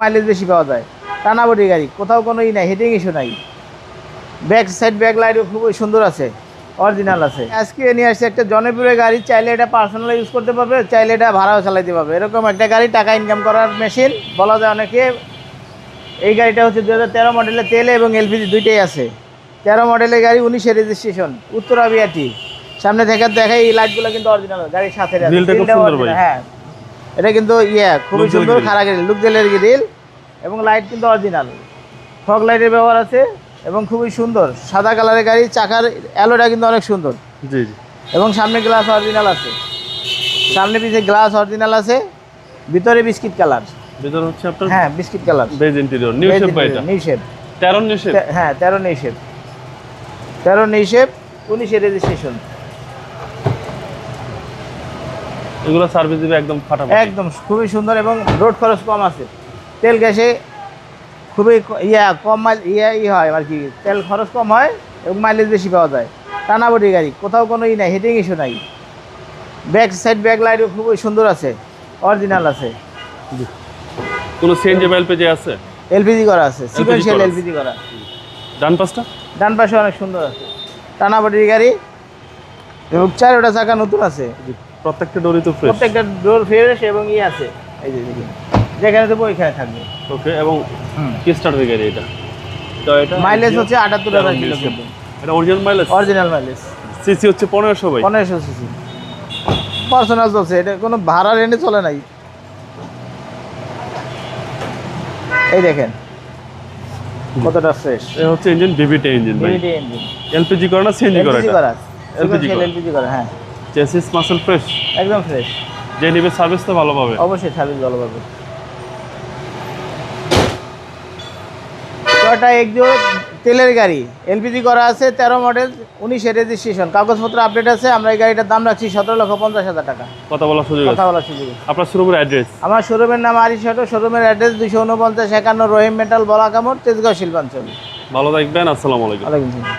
Mileage বেশি পাওয়া যায়, টানা বডি গাড়ি, কোথাও কোনো নাই, হিটিং ইস্যু নাই। ব্যাক সাইড ব্যাক লাইটও খুবই সুন্দর আছে, অরিজিনাল আছে। আজকে নিয়ে আসছে একটা জনপ্রিয় গাড়ি, চাইলে এটা পার্সোনালি ইউজ করতে পারবে, চাইলে এটা ভাড়াও চালাইতে পারবে। এরকম একটা গাড়ি, টাকা ইনকাম করার মেশিন বলা যায় অনেকে। এই গাড়িটা হচ্ছে 2013 মডেলের, তেলে এবং এলপিজি দুইটাই আছে। 13 মডেলের গাড়ি, 19-এর রেজিস্ট্রেশন, উত্তরা বিআরটি। সামনে থেকে দেখাই, এই লাইটগুলো কিন্তু অরিজিনাল গাড়ির সাথে আছে। হ্যাঁ, এটা কিন্তু খুবই সুন্দর, খারাপ গ্রিল, লুক জেলের গ্রিল এবং লাইট কিন্তু অরিজিনাল। ফগ লাইটের ব্যবহার আছে এবং খুবই সুন্দর, সাদা কালারের গাড়ি। চাকার অ্যালোটা কিন্তু অনেক সুন্দর, জি জি। এবং সামনে গ্লাস অরিজিনাল আছে, সামনে পিছে গ্লাস অরিজিনাল আছে। ভিতরে বিস্কিট কালার, ভিতরে হচ্ছে আপনার হ্যাঁ biscuit colour, beige interior, new shape বাইটা, নিউ শেপ, 13 নিউ শেপ, হ্যাঁ 13 নিউ শেপ, 13 নিউ শেপ, 19-এর রেজিস্ট্রেশন। এগুলো সার্ভিস দিবে একদম ফাটাফাটি, একদম খুবই সুন্দর এবং রোড খরচ কম আছে। তেল গ্যাসে খুবই কম মাইল হয় আর কি, তেল খরচ কম হয় এবং মাইলেজ বেশি পাওয়া যায়। টানা বডি গাড়ি, কোথাও কোনো নাই, হিটিং ইস্যু নাই। ব্যাক সাইড ব্যাক লাইটও খুবই সুন্দর আছে, অরিজিনাল আছে। কোনো সিএনজি বা এলপিজি আছে? এলপিজি করা আছে, সিকোয়েন্সিয়াল এলপিজি করা। ডান পাশটা? ডান পাশে অনেক সুন্দর আছে, টানা বডির গাড়ি এবং 4টা চাকা নতুন আছে। প্রত্যেকটা ডোরই তো ফ্রেশ, প্রত্যেকটা ডোর ফ্রেশ এবং আছে, এই যে দেখুন, যেখানে দেবো ওইখানে থাকবে। ওকে। এবং কি স্টার্টের গাড়ি এটা? তো এটা মাইলেজ হচ্ছে 78,000 কিলো। এটা original mileage? Original mileage. CC হচ্ছে 1500 ভাই, 1500 সিসি। পার্সোনাল চলছে, এটা কোনো ভাড়া রেন্টে চলে নাই। এই দেখেন কতটা ফ্রেশ। এটা হচ্ছে ইঞ্জিন ভিভিটি ইঞ্জিন ভাই। ভিভিটি ইঞ্জিন, এলপিজি করা না সিএনজি করা? এলপিজি এটা করা, এলপিজি করা, এলপিজি করা, হ্যাঁ। চেসিস মাসল ফ্রেশ, একদম ফ্রেশ। যে নিবে সার্ভিস তো ভালো পাবে। অবশ্যই সার্ভিস ভালো পাবে। টয়োটা এক্সিও তেলের গাড়ি, এলপিজি করা আছে, 13 মডেল, 19-এর রেজিস্ট্রেশন, কাগজপত্র আপডেট আছে। আমরা এই গাড়িটার দাম রাখছি 17,50,000 টাকা। কথা বলার সুযোগ আছে? কথা বলার সুযোগ। আপনার শোরুমের অ্যাড্রেস? আমার শোরুমের নাম আরিশ অটো, শোরুমের অ্যাড্রেস 249-51 রহিম মেটাল, বলাকামোড়, তেজগাঁও, শিল্পাঞ্চল। ভালো থাকবেন, আসসালামু আলাইকুম। ওয়ালাইকুম আসসালাম।